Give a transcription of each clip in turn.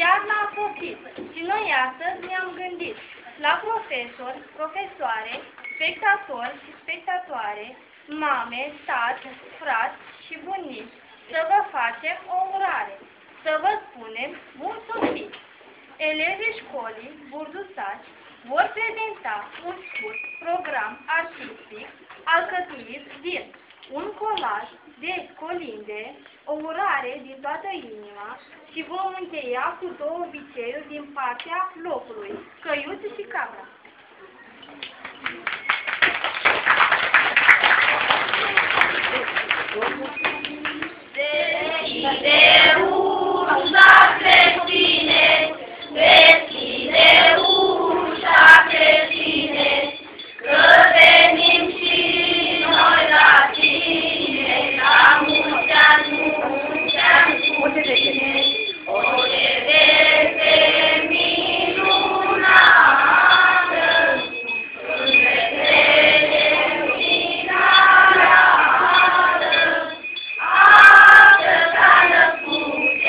Iarna a sosit și noi astăzi ne-am gândit la profesori, profesoare, spectatori și spectatoare, mame, tați, frați și bunici, să vă facem o urare, să vă spunem bun sosit. Elevii școlii Burdusaci vor prezenta un scurt program artistic alcătuit din un colaj de colinde, o urare din toată inima și vom încheia cu două obiceiuri din partea locului, căiuță și cabra. Deschide ușa creștine, deschide ușa creștine, că venim și noi la tine, la mulți ani, mulți ani cu tine. O veste minunată, în vedere minunată, asta s-a născut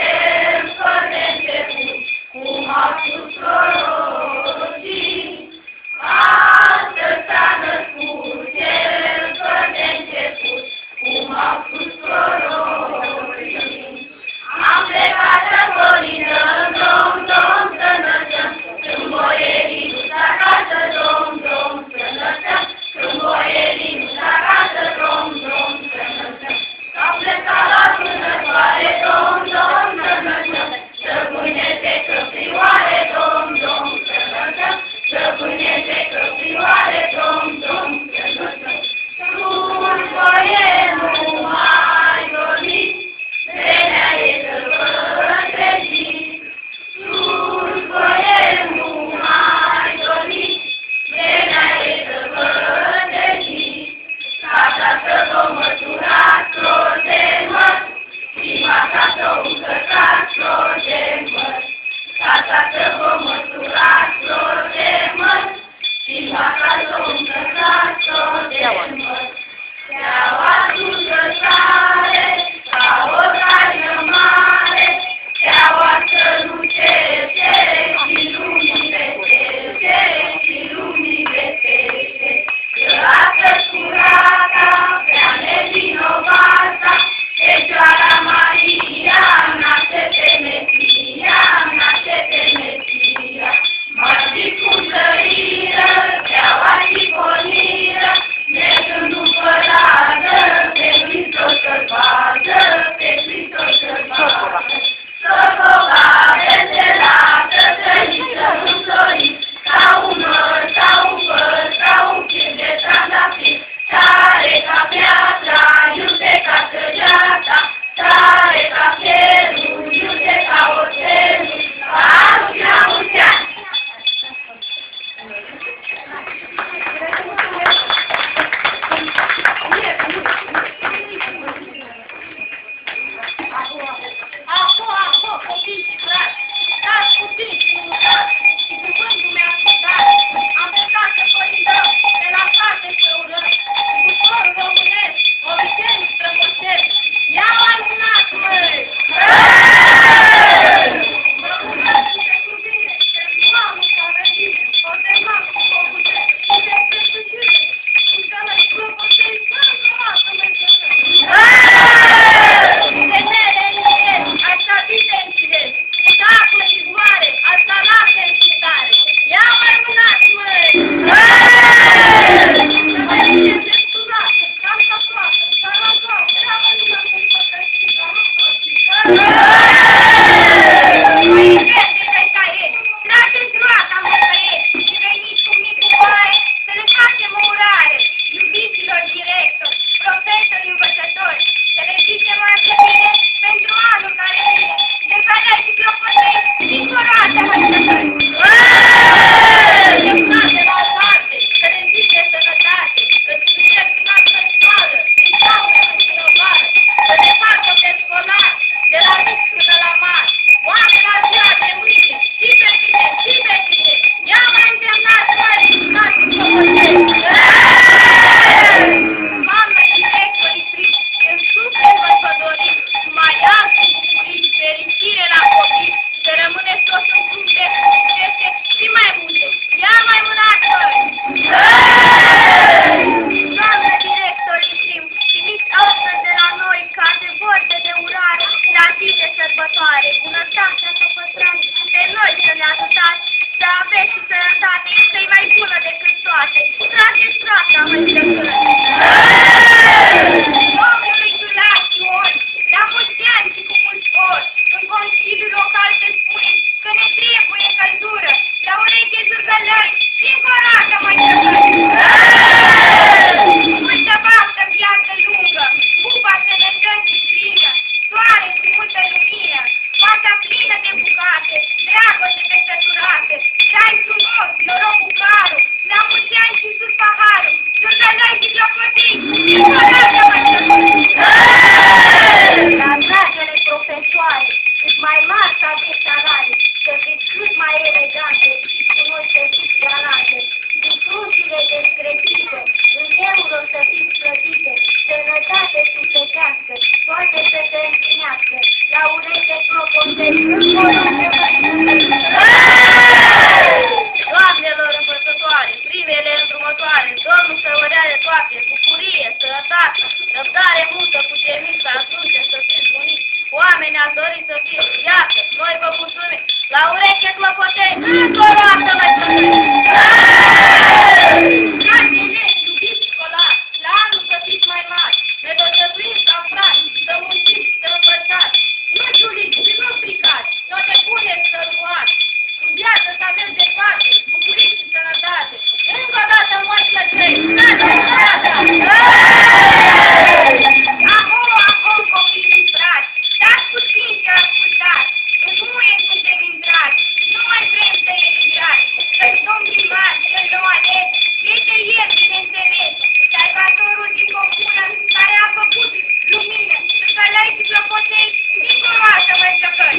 Încă mai multă baftă, viață lungă, buba sănătăți și plină, soare și multă lumină, masa plină de bucate, dragoste pe săturate, trai frumos, noroc cu carul, la mulți ani și sus paharul, jurgălăi și clopotii, încă mai la dragele profesoare, cât mai mari să aveți salarii, să fiți cât mai elegante și cu noi să fiți galante, cu crucile descrepite, în euro să fiți plătite, sănătate sufletească, toate să se împlinească, la ureche clopoței, Doamnelor învățătoare, primele îndrumătoare, Domnul să vă dea de toate, bucurie, sănătate, răbdare multă, puterniță, atunci să fiți buniți, oameni ați dorit să fiți, iată, noi vă mulțumim, la ureche clopoței, încă o dată mai plătăți! Dragi elevi, iubiți școlari, la anul să fiți mai mari, ne dătătuim ca frați, să munciți și să învățați, nu juliți și nu fricați, nu te puneți să ruați, în viață să avem de toate, bucurii și sănătate, încă o dată mai plătăți! Acum, copii și frați, stați puțin și ascultați, în muie suntem intrați, nu mai vrem să emigrați, că-i domn primar, că-i nou ales, este el, bineînțeles, salvatorul din comună, care a făcut lumină, șucălăi și clopoței, dincoloasă mai plăcări!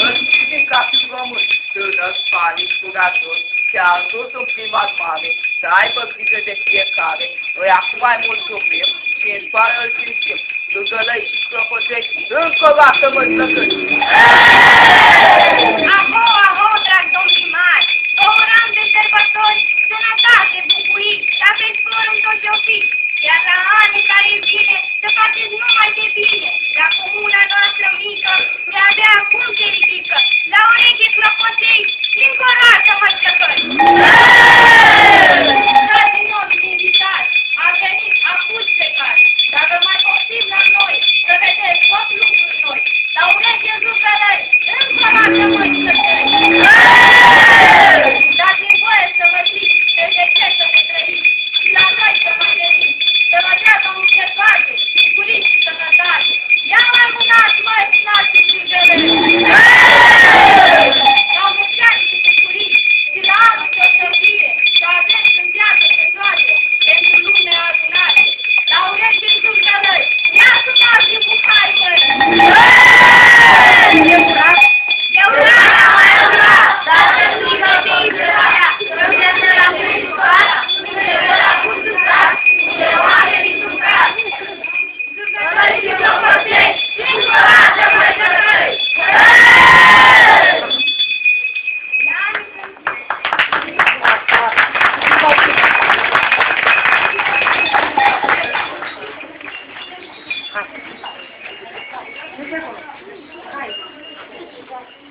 Răscide ca fi român, tânăr, panic, sugator, și altul în prima mare, să aibă grijă de fiecare. Noi acum mai mulțumim și în soară îl simțim. Lugălăi și clopoței, încă o dată mă plăcări! Aho, drag domn primar, vă urăm de sărbători, sănătate, bucurii, la festorul tot ce-o fi, iar la anul care vine, să faceți numai de bine, la comuna noastră mică, de-abia acum se ridică, la ureche clopoței, încă o dată mai plăcări! Dragii noștri invitați, a venit, a pus plecați, dacă mai poftim la noi, să vedeți tot lucrul noi, la ureche zucălăi, încă o dată mai plăcări! Dați-mi voie să vă zic de ce să vă trăiți și la noi să mai veniți, să vă treacă multe toate, bucurii și sănătate. Ia mai mânați, mai slați și zucălăi! La mulți ani și bucurii și la anul ce o să fie, să aveți în viață pe toate, pentru lumea adunare. La ureche zucălăi, ia sunați și bucai, băi! E urat? E urat, mai urat! Dar să știi că te intrarea, că viața la felicitarea, undeva la culturat, undeva la felicitrat. Zucălăi și clopoței, încă o dată mai plăcări!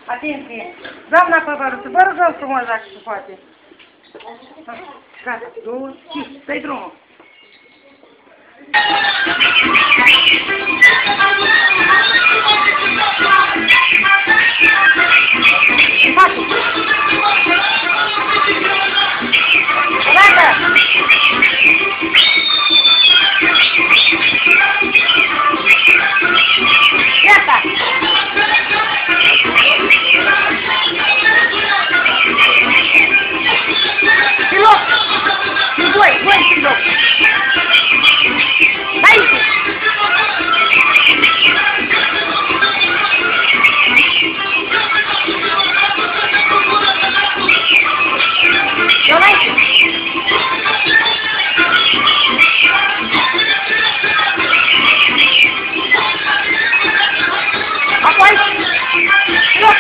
Atenție! Doamna Păvăruță, vă rugăm frumos dacă se poate. Gata, 2, 5, dă-i drumul. Gata! Gata! Pilot! Voi, pilot! Aici! Apoi! Pilot!